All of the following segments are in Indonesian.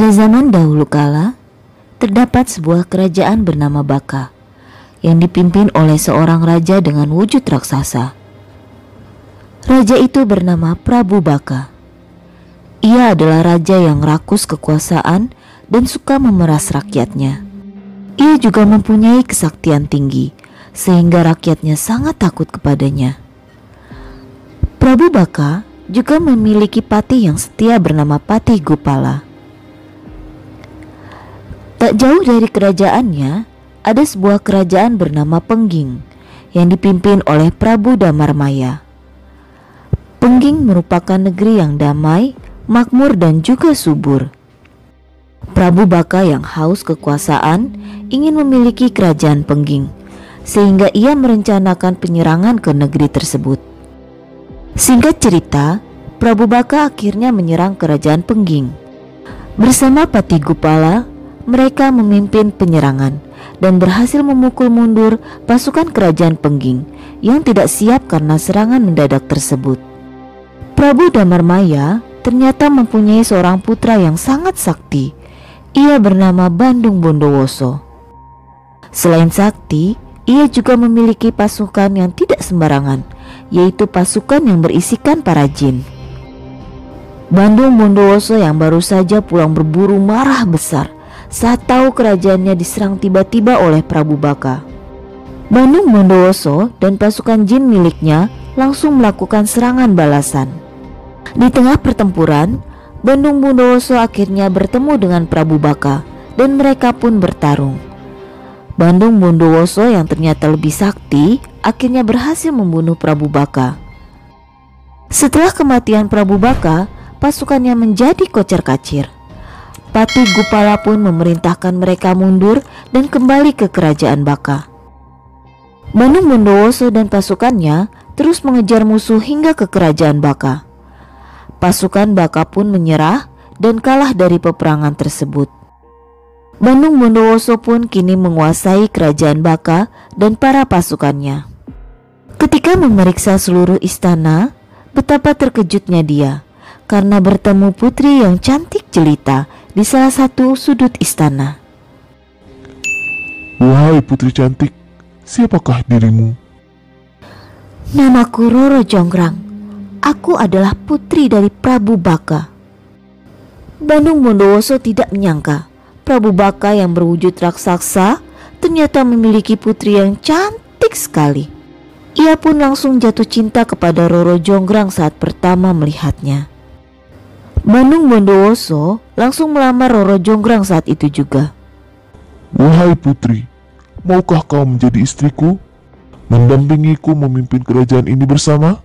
Pada zaman dahulu kala, terdapat sebuah kerajaan bernama Baka yang dipimpin oleh seorang raja dengan wujud raksasa. Raja itu bernama Prabu Baka. Ia adalah raja yang rakus kekuasaan dan suka memeras rakyatnya. Ia juga mempunyai kesaktian tinggi sehingga rakyatnya sangat takut kepadanya. Prabu Baka juga memiliki patih yang setia bernama Patih Gupala. Tak jauh dari kerajaannya ada sebuah kerajaan bernama Pengging yang dipimpin oleh Prabu Damarmaya. Pengging merupakan negeri yang damai, makmur dan juga subur. Prabu Baka yang haus kekuasaan ingin memiliki kerajaan Pengging, sehingga ia merencanakan penyerangan ke negeri tersebut. Singkat cerita, Prabu Baka akhirnya menyerang kerajaan Pengging. Bersama Patih Gupala, mereka memimpin penyerangan dan berhasil memukul mundur pasukan kerajaan Pengging yang tidak siap karena serangan mendadak tersebut. Prabu Damarmaya ternyata mempunyai seorang putra yang sangat sakti. Ia bernama Bandung Bondowoso. Selain sakti, ia juga memiliki pasukan yang tidak sembarangan, yaitu pasukan yang berisikan para jin. Bandung Bondowoso yang baru saja pulang berburu marah besar saat tahu kerajaannya diserang tiba-tiba oleh Prabu Baka. Bandung Bondowoso dan pasukan jin miliknya langsung melakukan serangan balasan. Di tengah pertempuran, Bandung Bondowoso akhirnya bertemu dengan Prabu Baka dan mereka pun bertarung. Bandung Bondowoso yang ternyata lebih sakti akhirnya berhasil membunuh Prabu Baka. Setelah kematian Prabu Baka, pasukannya menjadi kocar-kacir. Patih Gupala pun memerintahkan mereka mundur dan kembali ke kerajaan Baka. Bandung Bondowoso dan pasukannya terus mengejar musuh hingga ke kerajaan Baka. Pasukan Baka pun menyerah dan kalah dari peperangan tersebut. Bandung Bondowoso pun kini menguasai kerajaan Baka dan para pasukannya. Ketika memeriksa seluruh istana, betapa terkejutnya dia karena bertemu putri yang cantik jelita di salah satu sudut istana. Wahai putri cantik, siapakah dirimu? Namaku Roro Jonggrang. Aku adalah putri dari Prabu Baka. Bandung Bondowoso tidak menyangka Prabu Baka yang berwujud raksasa ternyata memiliki putri yang cantik sekali. Ia pun langsung jatuh cinta kepada Roro Jonggrang saat pertama melihatnya. Bandung Bondowoso langsung melamar Roro Jonggrang saat itu juga. Wahai putri, maukah kau menjadi istriku? Mendampingiku memimpin kerajaan ini bersama?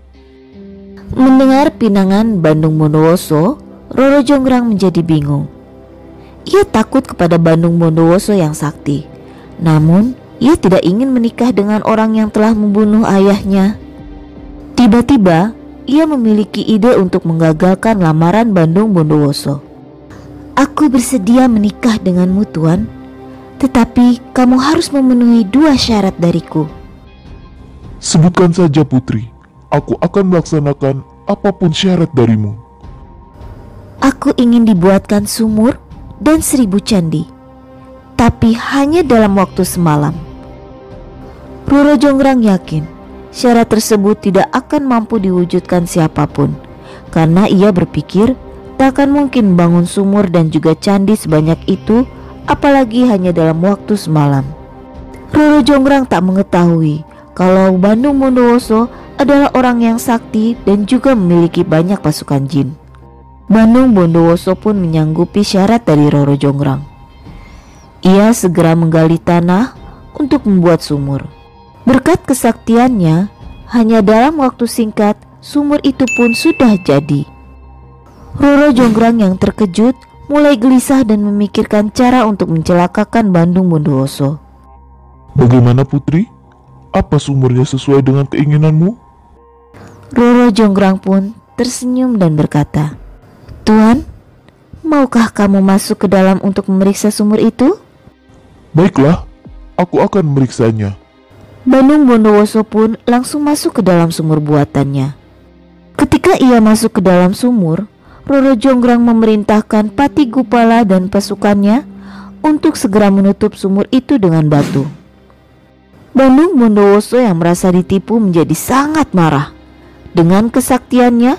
Mendengar pinangan Bandung Bondowoso, Roro Jonggrang menjadi bingung. Ia takut kepada Bandung Bondowoso yang sakti. Namun, ia tidak ingin menikah dengan orang yang telah membunuh ayahnya. Tiba-tiba, ia memiliki ide untuk menggagalkan lamaran Bandung Bondowoso. Aku bersedia menikah denganmu, Tuan. Tetapi kamu harus memenuhi 2 syarat dariku. Sebutkan saja putri, aku akan melaksanakan apapun syarat darimu. Aku ingin dibuatkan sumur dan 1000 candi, tapi hanya dalam waktu semalam. Roro Jonggrang yakin syarat tersebut tidak akan mampu diwujudkan siapapun, karena ia berpikir tak akan mungkin bangun sumur dan juga candi sebanyak itu, apalagi hanya dalam waktu semalam. Roro Jonggrang tak mengetahui kalau Bandung Bondowoso adalah orang yang sakti dan juga memiliki banyak pasukan jin. Bandung Bondowoso pun menyanggupi syarat dari Roro Jonggrang. Ia segera menggali tanah untuk membuat sumur. Berkat kesaktiannya, hanya dalam waktu singkat sumur itu pun sudah jadi. Roro Jonggrang yang terkejut mulai gelisah dan memikirkan cara untuk mencelakakan Bandung Bondowoso. Bagaimana putri? Apa sumurnya sesuai dengan keinginanmu? Roro Jonggrang pun tersenyum dan berkata, Tuan, maukah kamu masuk ke dalam untuk memeriksa sumur itu? Baiklah, aku akan memeriksanya. Bandung Bondowoso pun langsung masuk ke dalam sumur buatannya. Ketika ia masuk ke dalam sumur, Roro Jonggrang memerintahkan Pati Gupala dan pasukannya untuk segera menutup sumur itu dengan batu. Bandung Bondowoso yang merasa ditipu menjadi sangat marah. Dengan kesaktiannya,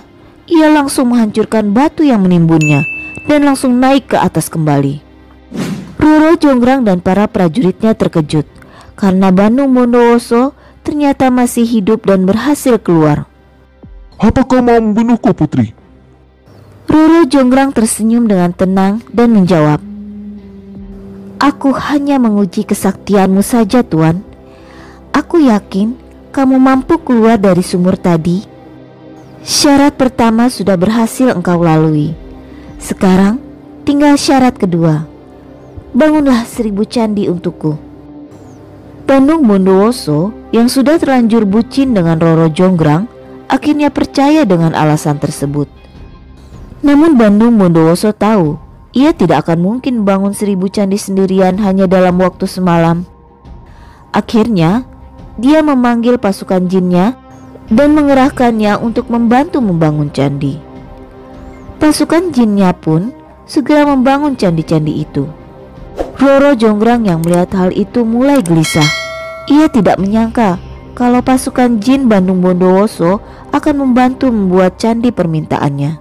ia langsung menghancurkan batu yang menimbunnya dan langsung naik ke atas kembali. Roro Jonggrang dan para prajuritnya terkejut karena Bandung Bondowoso ternyata masih hidup dan berhasil keluar. Apa kau mau membunuhku, Putri? Roro Jonggrang tersenyum dengan tenang dan menjawab, "Aku hanya menguji kesaktianmu saja, Tuan. Aku yakin kamu mampu keluar dari sumur tadi. Syarat pertama sudah berhasil engkau lalui. Sekarang tinggal syarat kedua. Bangunlah 1000 candi untukku." Bandung Bondowoso yang sudah terlanjur bucin dengan Roro Jonggrang akhirnya percaya dengan alasan tersebut. Namun Bandung Bondowoso tahu ia tidak akan mungkin bangun 1000 candi sendirian hanya dalam waktu semalam. Akhirnya dia memanggil pasukan jinnya dan mengerahkannya untuk membantu membangun candi. Pasukan jinnya pun segera membangun candi-candi itu. Roro Jonggrang yang melihat hal itu mulai gelisah. Ia tidak menyangka kalau pasukan jin Bandung Bondowoso akan membantu membuat candi permintaannya.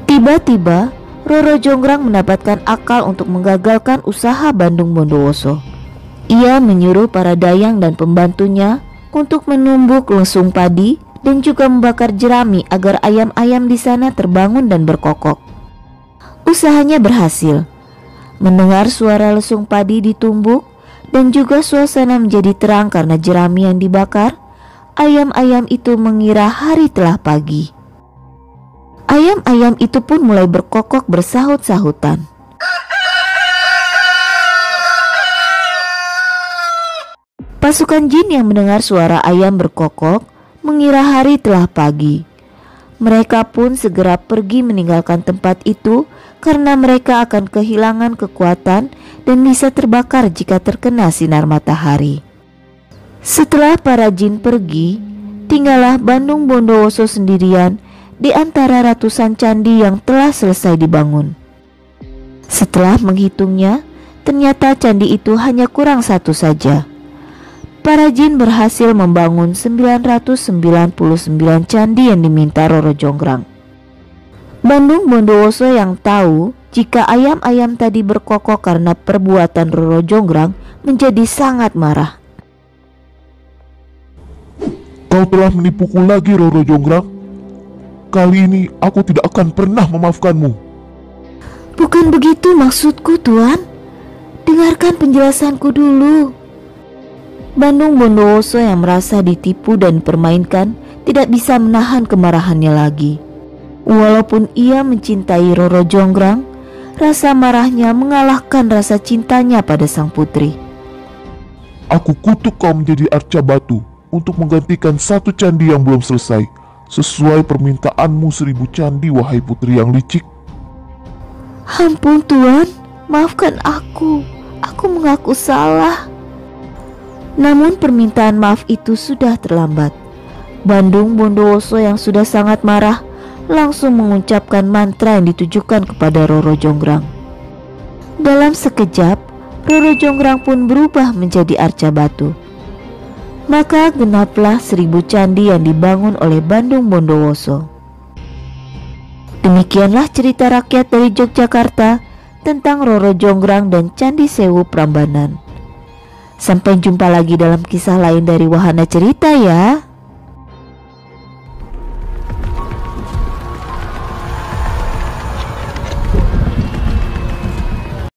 Tiba-tiba Roro Jonggrang mendapatkan akal untuk menggagalkan usaha Bandung Bondowoso. Ia menyuruh para dayang dan pembantunya untuk menumbuk lesung padi dan juga membakar jerami agar ayam-ayam di sana terbangun dan berkokok. Usahanya berhasil. Mendengar suara lesung padi ditumbuk dan juga suasana menjadi terang karena jerami yang dibakar, ayam-ayam itu mengira hari telah pagi. Ayam-ayam itu pun mulai berkokok bersahut-sahutan. Pasukan jin yang mendengar suara ayam berkokok mengira hari telah pagi. Mereka pun segera pergi meninggalkan tempat itu karena mereka akan kehilangan kekuatan dan bisa terbakar jika terkena sinar matahari. Setelah para jin pergi, tinggallah Bandung Bondowoso sendirian di antara ratusan candi yang telah selesai dibangun. Setelah menghitungnya, ternyata candi itu hanya kurang satu saja. Para jin berhasil membangun 999 candi yang diminta Roro Jonggrang. Bandung Bondowoso yang tahu jika ayam-ayam tadi berkokok karena perbuatan Roro Jonggrang menjadi sangat marah. Kau telah menipuku lagi, Roro Jonggrang. Kali ini aku tidak akan pernah memaafkanmu. Bukan begitu maksudku, Tuan. Dengarkan penjelasanku dulu. Bandung Bondowoso yang merasa ditipu dan dipermainkan tidak bisa menahan kemarahannya lagi. Walaupun ia mencintai Roro Jonggrang, rasa marahnya mengalahkan rasa cintanya pada sang putri. Aku kutuk kau menjadi arca batu untuk menggantikan satu candi yang belum selesai, sesuai permintaanmu 1000 candi, wahai putri yang licik. Ampun Tuan, maafkan aku. Aku mengaku salah. Namun permintaan maaf itu sudah terlambat. Bandung Bondowoso yang sudah sangat marah langsung mengucapkan mantra yang ditujukan kepada Roro Jonggrang. Dalam sekejap, Roro Jonggrang pun berubah menjadi arca batu. Maka genaplah 1000 candi yang dibangun oleh Bandung Bondowoso. Demikianlah cerita rakyat dari Yogyakarta tentang Roro Jonggrang dan Candi Sewu Prambanan. Sampai jumpa lagi dalam kisah lain dari Wahana Cerita ya.